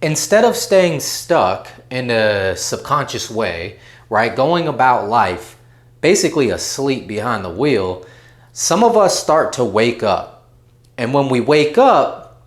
instead of staying stuck in a subconscious way, right, going about life basically asleep behind the wheel, some of us start to wake up. And when we wake up,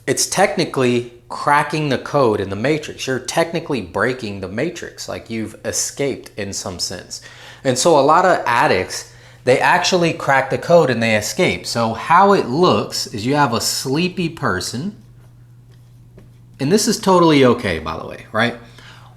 it's technically cracking the code in the matrix. You're technically breaking the matrix, like you've escaped in some sense. And so a lot of addicts, they actually crack the code and they escape. So how it looks is you have a sleepy person, and this is totally okay, by the way, right?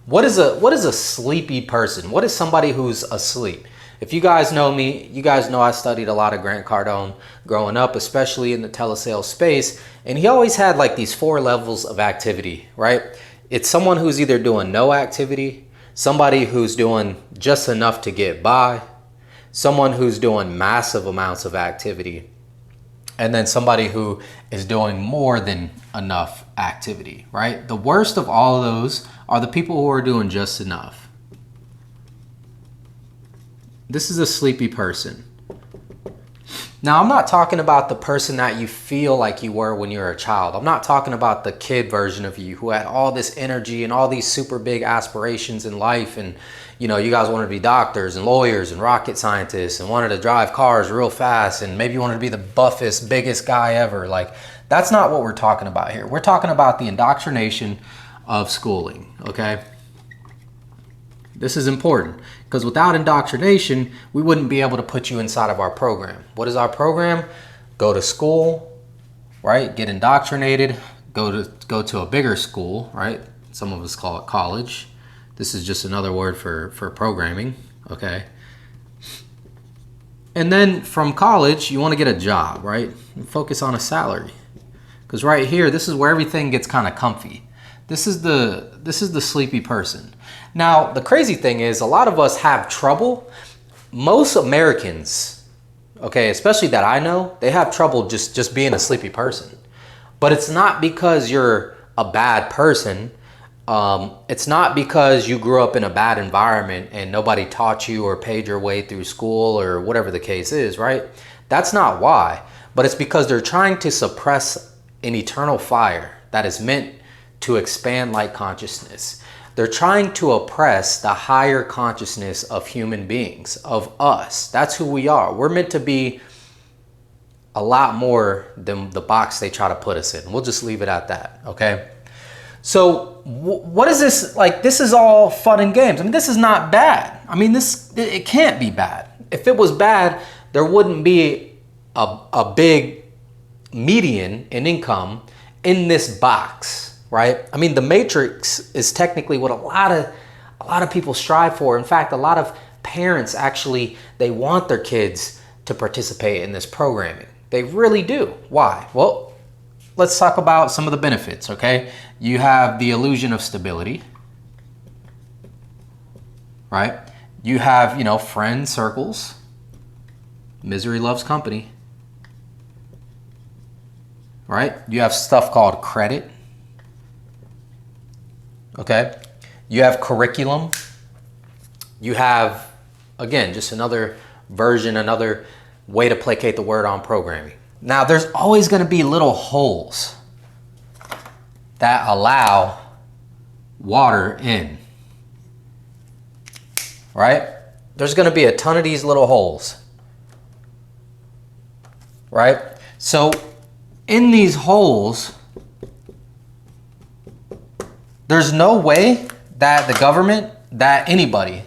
What is a sleepy person? What is somebody who's asleep? If you guys know me, you guys know I studied a lot of Grant Cardone growing up, especially in the telesales space. And he always had like these 4 levels of activity, right? It's someone who's either doing no activity, somebody who's doing just enough to get by, someone who's doing massive amounts of activity, and then somebody who is doing more than enough activity, right? The worst of all of those are the people who are doing just enough. This is a sleepy person. Now, I'm not talking about the person that you feel like you were when you were a child. I'm not talking about the kid version of you who had all this energy and all these super big aspirations in life. And, you know, you guys wanted to be doctors and lawyers and rocket scientists and wanted to drive cars real fast. And maybe you wanted to be the buffest, biggest guy ever. Like, that's not what we're talking about here. We're talking about the indoctrination of schooling, okay? This is important because without indoctrination, we wouldn't be able to put you inside of our program. What is our program? Go to school, right? Get indoctrinated, go to a bigger school, right? Some of us call it college. This is just another word for programming, okay? And then from college, you want to get a job, right? And focus on a salary. Because right here, this is where everything gets kind of comfy. This is the sleepy person. Now, the crazy thing is a lot of us have trouble. Most Americans, okay, especially that I know, they have trouble just being a sleepy person. But it's not because you're a bad person. It's not because you grew up in a bad environment and nobody taught you or paid your way through school or whatever the case is, right? That's not why. But it's because they're trying to suppress an eternal fire that is meant to expand light consciousness. They're trying to oppress the higher consciousness of human beings, of us. That's who we are. We're meant to be a lot more than the box they try to put us in. We'll just leave it at that, okay? So what is this? Like, this is all fun and games. I mean, this is not bad. I mean, it can't be bad. If it was bad, there wouldn't be a big median in income in this box. Right? I mean, the matrix is technically what a lot of people strive for. In fact, a lot of parents actually, they want their kids to participate in this programming. They really do. Why? Well, let's talk about some of the benefits, okay? You have the illusion of stability, right? You have, you know, friend circles. Misery loves company, right? You have stuff called credit. Okay, you have curriculum. You have, again, just another version, another way to placate the word on programming. Now, there's always going to be little holes that allow water in, right? There's going to be a ton of these little holes, right? So in these holes, there's no way that the government, that anybody,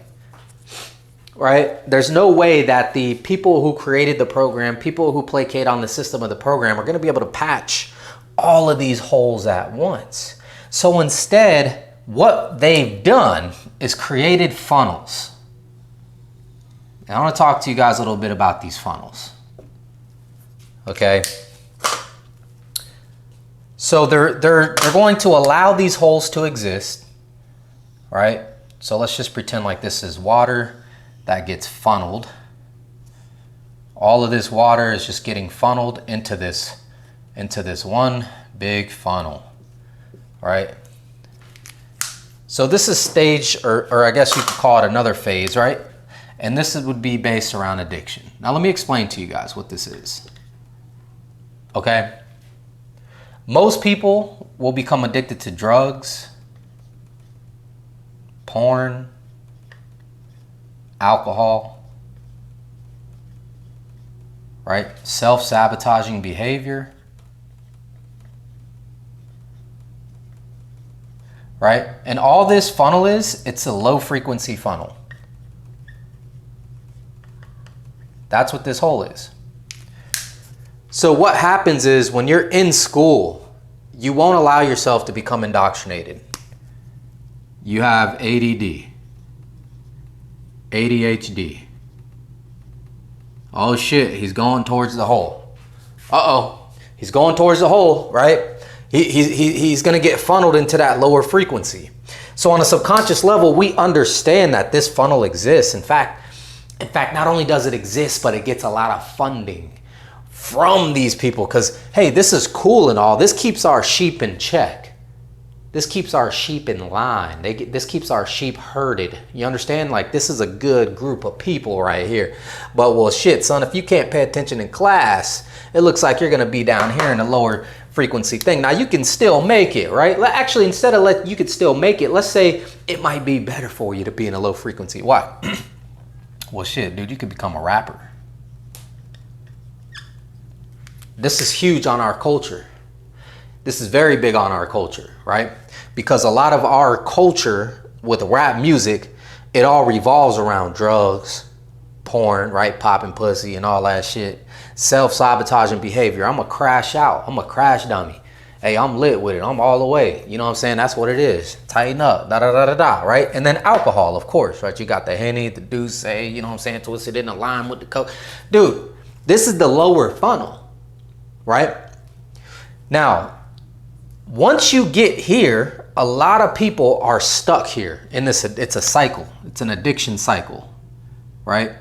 right? There's no way that the people who created the program, people who placate on the system of the program are going to be able to patch all of these holes at once. So instead, what they've done is created funnels. Now, I want to talk to you guys a little bit about these funnels. Okay? So they're going to allow these holes to exist, right? So let's just pretend like this is water that gets funneled. All of this water is just getting funneled into this one big funnel, right? So this is stage, or I guess you could call it another phase, right? And this would be based around addiction. Now let me explain to you guys what this is, okay? Most people will become addicted to drugs, porn, alcohol, right? Self-sabotaging behavior, right? And all this funnel it's a low frequency funnel. That's what this hole is. So what happens is when you're in school, you won't allow yourself to become indoctrinated. You have ADD, ADHD. Oh shit, he's going towards the hole. Uh-oh, he's going towards the hole, right? He's gonna get funneled into that lower frequency. So on a subconscious level, we understand that this funnel exists. In fact, not only does it exist, but it gets a lot of funding from these people, because hey, this is cool and all. This keeps our sheep in check. This keeps our sheep in line. This keeps our sheep herded. You understand? Like, this is a good group of people right here. But well, shit, son, if you can't pay attention in class, it looks like you're gonna be down here in a lower frequency thing. Now you can still make it, right? Actually, instead of you could still make it, let's say it might be better for you to be in a low frequency. Why? Well, shit, dude, you could become a rapper. This is huge on our culture. This is very big on our culture, right? Because a lot of our culture with rap music, it all revolves around drugs, porn, right? Popping pussy and all that shit. Self-sabotaging behavior. I'm gonna crash out. I'm a crash dummy. Hey, I'm lit with it. I'm all the way. You know what I'm saying? That's what it is. Tighten up, da da da da da, right? And then alcohol, of course, right? You got the Henny, the Douce, you know what I'm saying? Twisted in a lime with the Coke. Dude, this is the lower funnel. Right? Now, once you get here, a lot of people are stuck here in this. It's a cycle. It's an addiction cycle, right?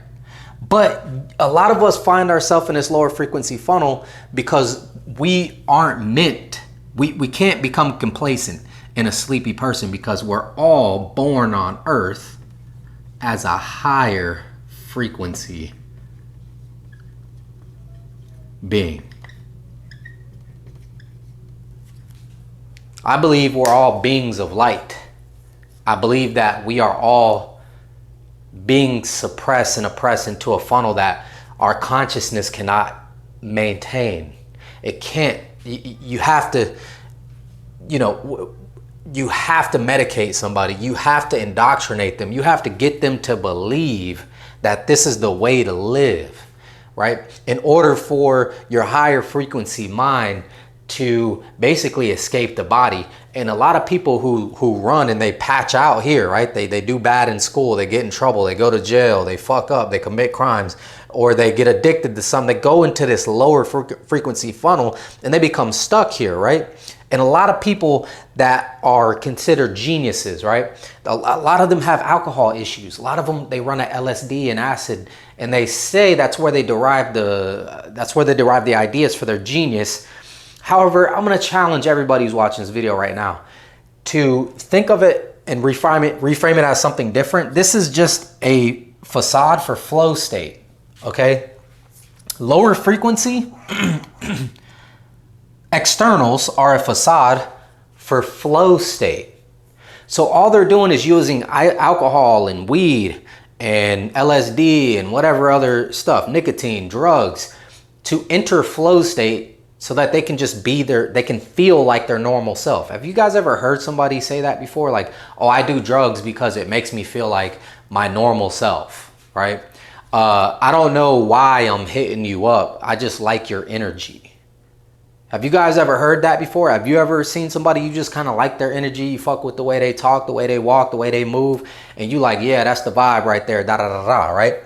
But a lot of us find ourselves in this lower frequency funnel because we aren't meant, we can't become complacent in a sleepy person, because we're all born on earth as a higher frequency being. I believe we're all beings of light. I believe that we are all being suppressed and oppressed into a funnel that our consciousness cannot maintain. It can't. You have to, you have to medicate somebody. You have to indoctrinate them. You have to get them to believe that this is the way to live, right? In order for your higher frequency mind to basically escape the body. And a lot of people who run and they patch out here, right? They do bad in school, they get in trouble, they go to jail, they fuck up, they commit crimes, or they get addicted to something. They go into this lower frequency funnel and they become stuck here, right? And a lot of people that are considered geniuses, right? A lot of them have alcohol issues. A lot of them, they run a LSD and acid, and they say that's where they derive the ideas for their genius. However, I'm going to challenge everybody who's watching this video right now to think of it and reframe it as something different. This is just a facade for flow state, okay? Lower frequency externals are a facade for flow state. So all they're doing is using alcohol and weed and LSD and whatever other stuff, nicotine, drugs, to enter flow state, so that they can just be they can feel like their normal self. Have you guys ever heard somebody say that before? Like, oh, I do drugs because it makes me feel like my normal self, right? I don't know why I'm hitting you up. I just like your energy. Have you guys ever heard that before? Have you ever seen somebody you just kind of like their energy? You fuck with the way they talk, the way they walk, the way they move, and you like, yeah, that's the vibe right there, da da da da, right?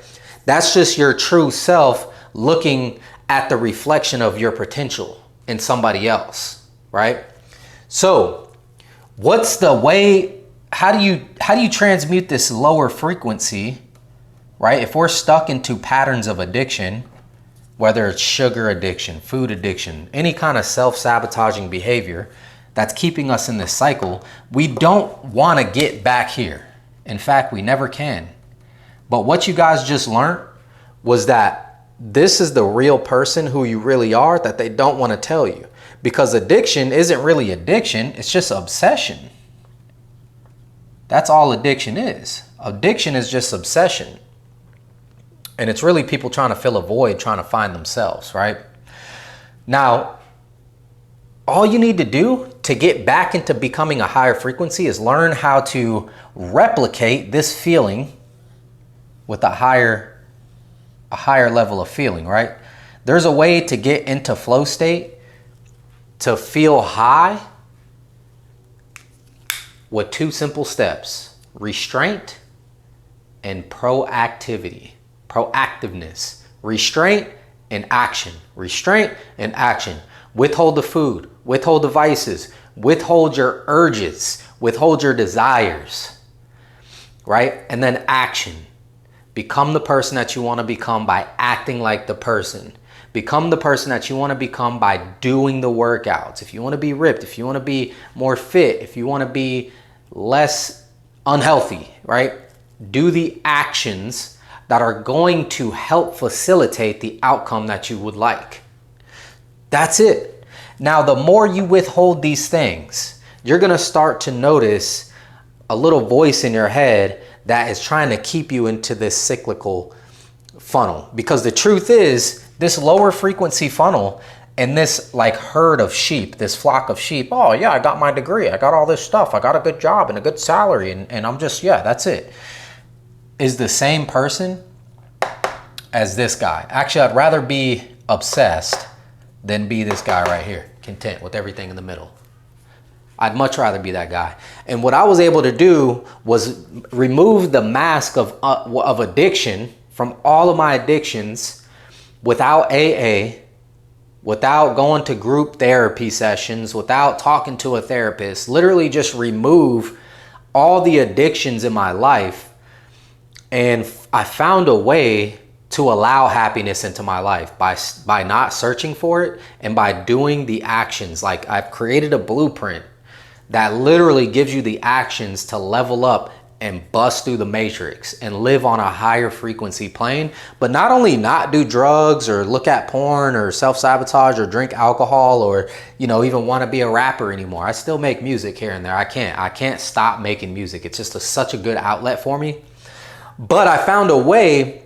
That's just your true self looking at the reflection of your potential in somebody else, right? So what's the way, how do you transmute this lower frequency, right? If we're stuck into patterns of addiction, whether it's sugar addiction, food addiction, any kind of self-sabotaging behavior that's keeping us in this cycle, we don't want to get back here. In fact, we never can. But what you guys just learned was that this is the real person who you really are, that they don't want to tell you. because addiction isn't really addiction. It's just obsession. That's all addiction is. Addiction is just obsession. And it's really people trying to fill a void, trying to find themselves, right? Now, all you need to do to get back into becoming a higher frequency is learn how to replicate this feeling with a higher level of feeling, right? There's a way to get into flow state, to feel high, with 2 simple steps: restraint and proactivity. Proactiveness. Restraint and action. Restraint and action. Withhold the food, withhold the vices, withhold your urges, withhold your desires, right? And then action. Become the person that you want to become by acting like the person. Become the person that you want to become by doing the workouts. If you want to be ripped, if you want to be more fit, if you want to be less unhealthy, right? Do the actions that are going to help facilitate the outcome that you would like. That's it. Now, the more you withhold these things, you're going to start to notice a little voice in your head that is trying to keep you into this cyclical funnel. Because the truth is, this lower frequency funnel and this like herd of sheep, this flock of sheep, oh yeah, I got my degree, I got all this stuff, I got a good job and a good salary, and I'm just, yeah, that's it, is the same person as this guy. Actually, I'd rather be obsessed than be this guy right here, content with everything in the middle. I'd much rather be that guy. And what I was able to do was remove the mask of addiction from all of my addictions without AA, without going to group therapy sessions, without talking to a therapist. Literally just remove all the addictions in my life. And I found a way to allow happiness into my life by not searching for it and by doing the actions. Like, I've created a blueprint that literally gives you the actions to level up and bust through the matrix and live on a higher frequency plane. But not only not do drugs or look at porn or self-sabotage or drink alcohol or, you know, even want to be a rapper anymore. I still make music here and there. I can't stop making music. It's just such a good outlet for me. But I found a way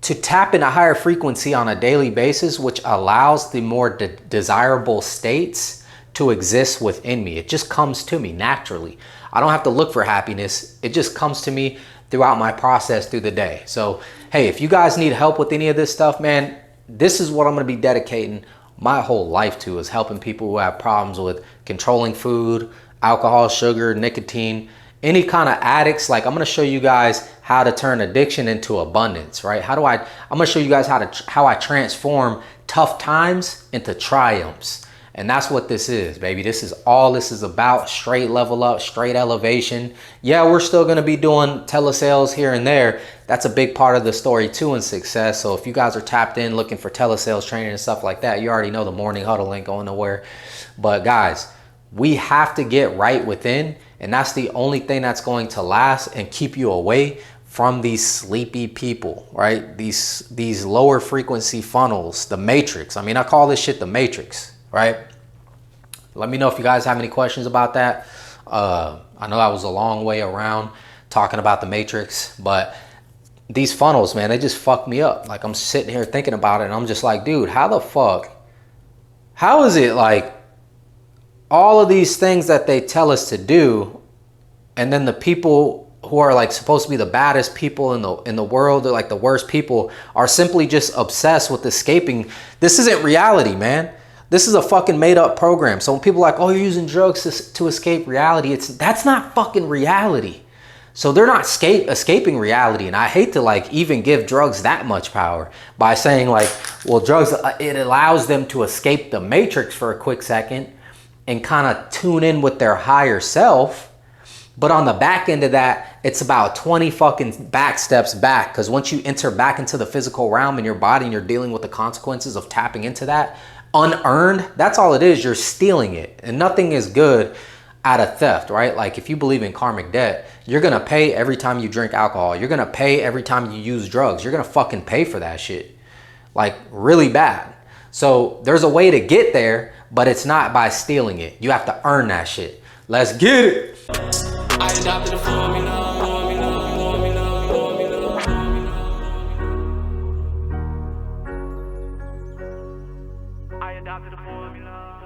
to tap into higher frequency on a daily basis, which allows the more desirable states to exist within me. It just comes to me naturally. I don't have to look for happiness. It just comes to me throughout my process through the day. So, hey, if you guys need help with any of this stuff, man, this is what I'm going to be dedicating my whole life to, is helping people who have problems with controlling food, alcohol, sugar, nicotine, any kind of addicts. Like, I'm going to show you guys how to turn addiction into abundance, right? I'm going to show you guys how I transform tough times into triumphs. And that's what this is, baby. This is all this is about. Straight level up, straight elevation. Yeah, we're still going to be doing telesales here and there. That's a big part of the story too in success. So if you guys are tapped in looking for telesales training and stuff like that, you already know the morning huddle ain't going nowhere. But guys, we have to get right within. And that's the only thing that's going to last and keep you away from these sleepy people, right? These lower frequency funnels, the matrix. I mean, I call this shit the matrix, right? Let me know if you guys have any questions about that. I know that was a long way around talking about the matrix, but these funnels, man, they just fuck me up. Like, I'm sitting here thinking about it and I'm just like, dude, how is it like all of these things that they tell us to do, and then the people who are like supposed to be the baddest people in the world, they're like the worst people, are simply just obsessed with escaping? This isn't reality, man. This is a fucking made up program. So when people are like, oh, you're using drugs to escape reality, that's not fucking reality. So they're not escaping reality. And I hate to like even give drugs that much power by saying like, well, drugs, it allows them to escape the matrix for a quick second and kind of tune in with their higher self. But on the back end of that, it's about 20 fucking back steps back. Because once you enter back into the physical realm in your body and you're dealing with the consequences of tapping into that, unearned, that's all it is. You're stealing it. And nothing is good out of theft, right? Like, if you believe in karmic debt, you're going to pay every time you drink alcohol. You're going to pay every time you use drugs. You're going to fucking pay for that shit. Like, really bad. So there's a way to get there, but it's not by stealing it. You have to earn that shit. Let's get it. I adopted the formula. I adopted the formula.